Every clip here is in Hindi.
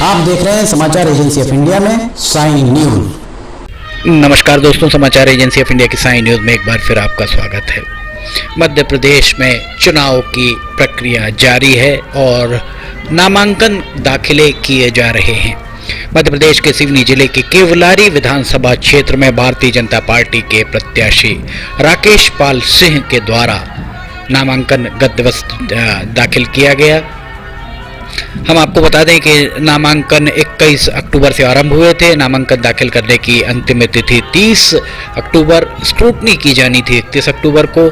आप देख रहे हैं समाचार एजेंसी ऑफ इंडिया में साइन न्यूज। नमस्कार दोस्तों, समाचार एजेंसी ऑफ इंडिया की साइन न्यूज में एक बार फिर आपका स्वागत है। मध्य प्रदेश में चुनाव की प्रक्रिया जारी है और नामांकन दाखिले किए जा रहे हैं। मध्य प्रदेश के सिवनी जिले के केवलारी विधानसभा क्षेत्र में भारतीय जनता पार्टी के प्रत्याशी राकेश पाल सिंह के द्वारा नामांकन गत दिवस दाखिल किया गया। हम आपको बता दें कि नामांकन 21 अक्टूबर से आरंभ हुए थे। नामांकन दाखिल करने की अंतिम तिथि 30 अक्टूबर, स्क्रूटनी की जानी थी 31 अक्टूबर को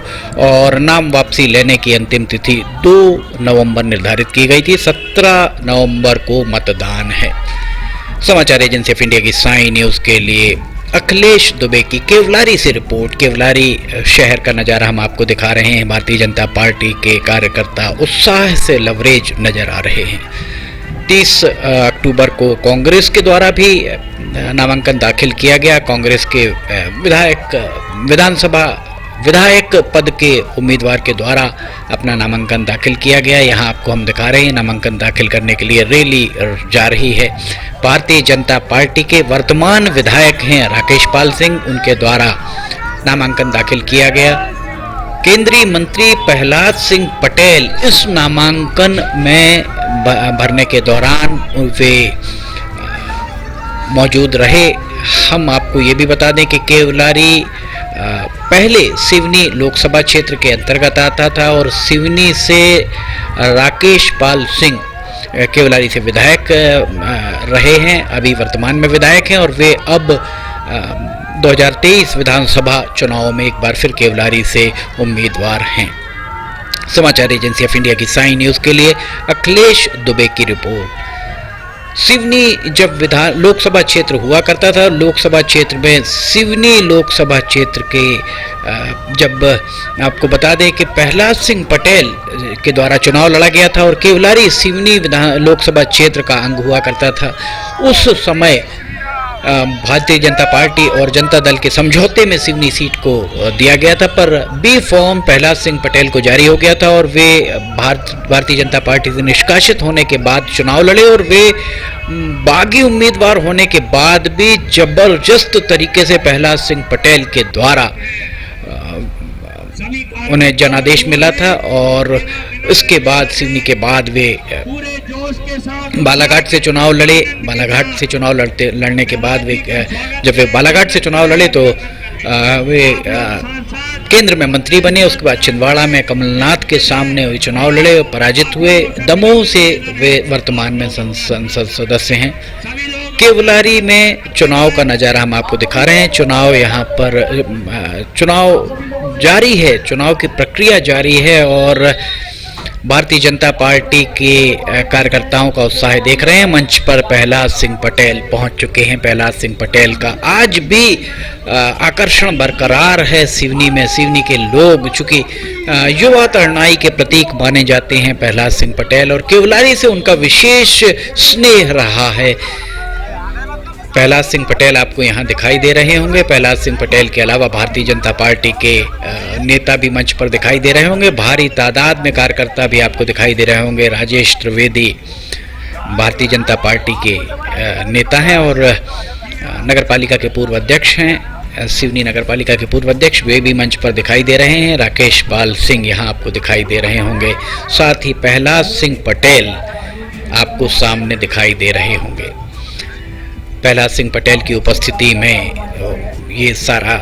और नाम वापसी लेने की अंतिम तिथि 2 नवंबर निर्धारित की गई थी। 17 नवंबर को मतदान है। समाचार एजेंसी ऑफ इंडिया की साइन न्यूज़ के लिए अखिलेश दुबे की केवलारी से रिपोर्ट। केवलारी शहर का नज़ारा हम आपको दिखा रहे हैं। भारतीय जनता पार्टी के कार्यकर्ता उत्साह से लवरेज नजर आ रहे हैं। 30 अक्टूबर को कांग्रेस के द्वारा भी नामांकन दाखिल किया गया। कांग्रेस के विधायक पद के उम्मीदवार के द्वारा अपना नामांकन दाखिल किया गया। यहाँ आपको हम दिखा रहे हैं नामांकन दाखिल करने के लिए रैली जा रही है। भारतीय जनता पार्टी के वर्तमान विधायक हैं राकेश पाल सिंह, उनके द्वारा नामांकन दाखिल किया गया। केंद्रीय मंत्री प्रहलाद सिंह पटेल इस नामांकन में भरने के दौरान वे मौजूद रहे। हम आपको ये भी बता दें कि केवलारी पहले सिवनी लोकसभा क्षेत्र के अंतर्गत आता था और सिवनी से राकेश पाल सिंह केवलारी से विधायक रहे हैं, अभी वर्तमान में विधायक हैं और वे अब 2023 विधानसभा चुनाव में एक बार फिर केवलारी से उम्मीदवार हैं। समाचार एजेंसी ऑफ इंडिया की साइन न्यूज़ के लिए अखिलेश दुबे की रिपोर्ट। सिवनी जब लोकसभा क्षेत्र हुआ करता था, लोकसभा क्षेत्र में सिवनी लोकसभा क्षेत्र के जब आपको बता दें कि प्रहलाद सिंह पटेल के द्वारा चुनाव लड़ा गया था और केवलारी सिवनी लोकसभा क्षेत्र का अंग हुआ करता था। उस समय भारतीय जनता पार्टी और जनता दल के समझौते में सिवनी सीट को दिया गया था, पर बी फॉर्म प्रहलाद सिंह पटेल को जारी हो गया था और वे भारतीय जनता पार्टी से निष्कासित होने के बाद चुनाव लड़े और वे बागी उम्मीदवार होने के बाद भी जबरदस्त तरीके से प्रहलाद सिंह पटेल के द्वारा उन्हें जनादेश मिला था और इसके बाद सिवनी के बाद वे बालाघाट से चुनाव लड़े। बालाघाट से चुनाव लड़ने के बाद वे जब वे बालाघाट से चुनाव लड़े तो वे केंद्र में मंत्री बने। उसके बाद छिंदवाड़ा में कमलनाथ के सामने वे चुनाव लड़े और पराजित हुए। दमोह से वे वर्तमान में संसद सदस्य हैं। केवलारी में चुनाव का नज़ारा हम आपको दिखा रहे हैं। चुनाव यहाँ पर चुनाव जारी है, चुनाव की प्रक्रिया जारी है और भारतीय जनता पार्टी के कार्यकर्ताओं का उत्साह देख रहे हैं। मंच पर प्रहलाद सिंह पटेल पहुंच चुके हैं। प्रहलाद सिंह पटेल का आज भी आकर्षण बरकरार है सिवनी में। सिवनी के लोग चूंकि युवा तरुणाई के प्रतीक माने जाते हैं प्रहलाद सिंह पटेल और केवलारी से उनका विशेष स्नेह रहा है। प्रहलाद सिंह पटेल आपको यहाँ दिखाई दे रहे होंगे। प्रहलाद सिंह पटेल के अलावा भारतीय जनता पार्टी के नेता भी मंच पर दिखाई दे रहे होंगे। भारी तादाद में कार्यकर्ता भी आपको दिखाई दे रहे होंगे। राजेश त्रिवेदी भारतीय जनता पार्टी के नेता हैं और नगरपालिका के पूर्व अध्यक्ष हैं। सिवनी नगरपालिका के पूर्व अध्यक्ष वे भी मंच पर दिखाई दे रहे हैं। राकेश पाल सिंह यहाँ आपको दिखाई दे रहे होंगे। साथ ही प्रहलाद सिंह पटेल आपको सामने दिखाई दे रहे होंगे। प्रहलाद सिंह पटेल की उपस्थिति में ये सारा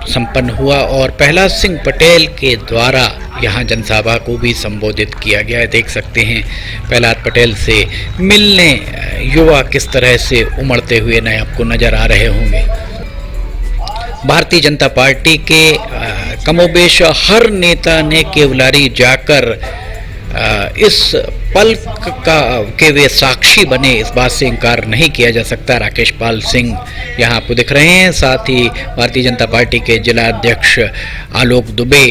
संपन्न हुआ और प्रहलाद सिंह पटेल के द्वारा यहाँ जनसभा को भी संबोधित किया गया है। देख सकते हैं प्रहलाद पटेल से मिलने युवा किस तरह से उमड़ते हुए आपको नजर आ रहे होंगे। भारतीय जनता पार्टी के कमोबेश हर नेता ने केवलारी जाकर इस पल के वे साक्षी बने, इस बात से इनकार नहीं किया जा सकता। राकेश पाल सिंह यहाँ आपको दिख रहे हैं। साथ ही भारतीय जनता पार्टी के जिला अध्यक्ष आलोक दुबे,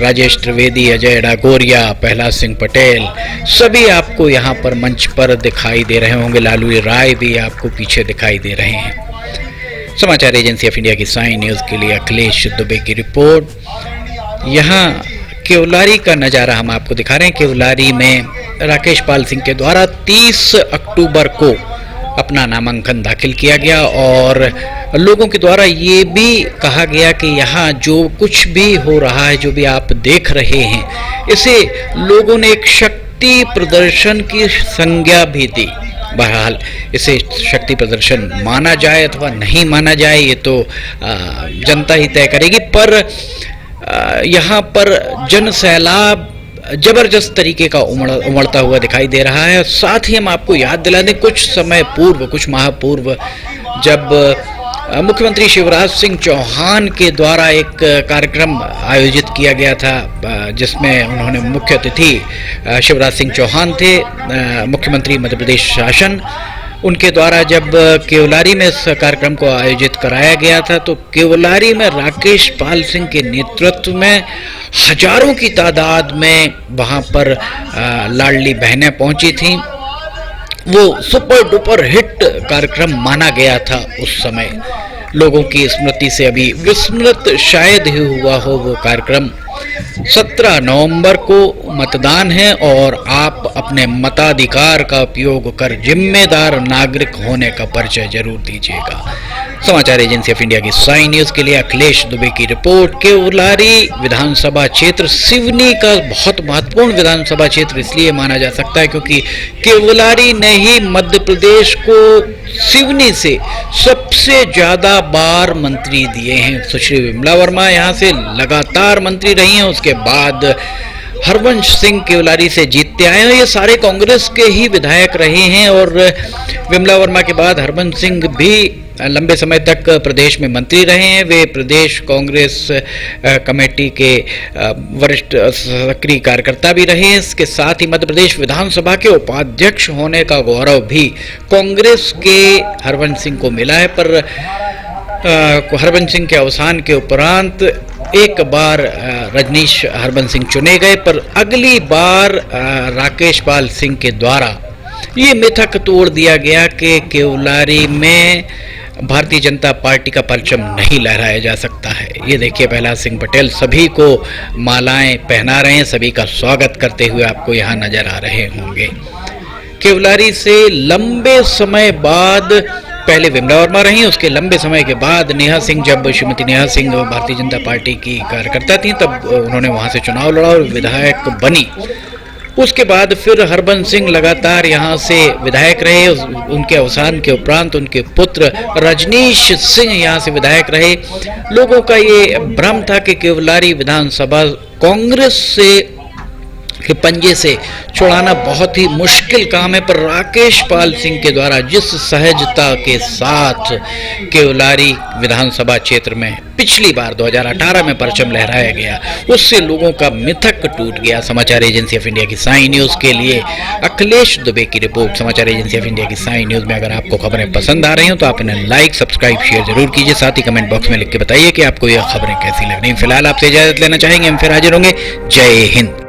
राजेश त्रिवेदी, अजय डागोरिया, प्रहलाद सिंह पटेल सभी आपको यहाँ पर मंच पर दिखाई दे रहे होंगे। लालू राय भी आपको पीछे दिखाई दे रहे हैं। समाचार एजेंसी ऑफ इंडिया की साइन न्यूज़ के लिए अखिलेश दुबे की रिपोर्ट। यहाँ केवलारी का नज़ारा हम आपको दिखा रहे हैं। केवलारी में राकेश पाल सिंह के द्वारा 30 अक्टूबर को अपना नामांकन दाखिल किया गया और लोगों के द्वारा ये भी कहा गया कि यहाँ जो कुछ भी हो रहा है, जो भी आप देख रहे हैं, इसे लोगों ने एक शक्ति प्रदर्शन की संज्ञा भी दी। बहरहाल इसे शक्ति प्रदर्शन माना जाए अथवा नहीं माना जाए ये तो जनता ही तय करेगी, पर यहाँ पर जन सैलाब जबरदस्त तरीके का उमड़ता हुआ दिखाई दे रहा है। साथ ही हम आपको याद दिला दें, कुछ माह पूर्व जब मुख्यमंत्री शिवराज सिंह चौहान के द्वारा एक कार्यक्रम आयोजित किया गया था, जिसमें उन्होंने मुख्य अतिथि शिवराज सिंह चौहान थे, मुख्यमंत्री मध्य प्रदेश शासन, उनके द्वारा जब केवलारी में इस कार्यक्रम को आयोजित कराया गया था, तो केवलारी में राकेश पाल सिंह के नेतृत्व में हजारों की तादाद में वहां पर लाडली बहनें पहुंची थीं। वो सुपर डुपर हिट कार्यक्रम माना गया था उस समय, लोगों की स्मृति से अभी विस्मृत शायद ही हुआ हो वो कार्यक्रम। 17 नवंबर को मतदान है और आप अपने मताधिकार का उपयोग कर जिम्मेदार नागरिक होने का परिचय जरूर दीजिएगा। समाचार एजेंसी ऑफ इंडिया की साई न्यूज के लिए अखिलेश दुबे की रिपोर्ट। केवलारी विधानसभा क्षेत्र सिवनी का बहुत महत्वपूर्ण विधानसभा क्षेत्र इसलिए माना जा सकता है क्योंकि केवलारी ने ही मध्य प्रदेश को सिवनी से सबसे ज्यादा बार मंत्री दिए हैं। सुश्री विमला वर्मा यहाँ से लगातार मंत्री रही हैं, उसके बाद हरवंश सिंह केवलारी से जीतते आए हैं। ये सारे कांग्रेस के ही विधायक रहे हैं और विमला वर्मा के बाद हरवंश सिंह भी लंबे समय तक प्रदेश में मंत्री रहे हैं। वे प्रदेश कांग्रेस कमेटी के वरिष्ठ सक्रिय कार्यकर्ता भी रहे हैं। इसके साथ ही मध्य प्रदेश विधानसभा के उपाध्यक्ष होने का गौरव भी कांग्रेस के हरवंश सिंह को मिला है। पर हरवंश सिंह के अवसान के उपरांत एक बार रजनीश हरवंश सिंह चुने गए, पर अगली बार राकेश पाल सिंह के द्वारा ये मिथक तोड़ दिया गया कि केवलारी में भारतीय जनता पार्टी का परचम नहीं लहराया जा सकता है। ये देखिए, प्रहलाद सिंह पटेल सभी को मालाएं पहना रहे हैं, सभी का स्वागत करते हुए आपको यहाँ नजर आ रहे होंगे। केवलारी से लंबे समय बाद पहले विमला वर्मा रही, उसके लंबे समय के बाद नेहा सिंह, जब श्रीमती नेहा सिंह भारतीय जनता पार्टी की कार्यकर्ता थी तब उन्होंने वहां से चुनाव लड़ा और विधायक बनी। उसके बाद फिर हरबंस सिंह लगातार यहाँ से विधायक रहे। उनके अवसान के उपरांत उनके पुत्र रजनीश सिंह यहाँ से विधायक रहे। लोगों का ये भ्रम था कि केवलारी विधानसभा कांग्रेस से के पंजे से छुड़ाना बहुत ही मुश्किल काम है, पर राकेश पाल सिंह के द्वारा जिस सहजता के साथ केवलारी विधानसभा क्षेत्र में पिछली बार 2018 में परचम लहराया गया, उससे लोगों का मिथक टूट गया। समाचार एजेंसी ऑफ इंडिया की साई न्यूज के लिए अखिलेश दुबे की रिपोर्ट। समाचार एजेंसी ऑफ इंडिया की साई न्यूज में अगर आपको खबरें पसंद आ रही हो तो आप इन्हें लाइक, सब्सक्राइब, शेयर जरूर कीजिए। साथ ही कमेंट बॉक्स में लिख के बताइए कि आपको यह खबरें कैसी लग रही। फिलहाल आपसे इजाजत लेना चाहेंगे, हम फिर हाजिर होंगे। जय हिंद।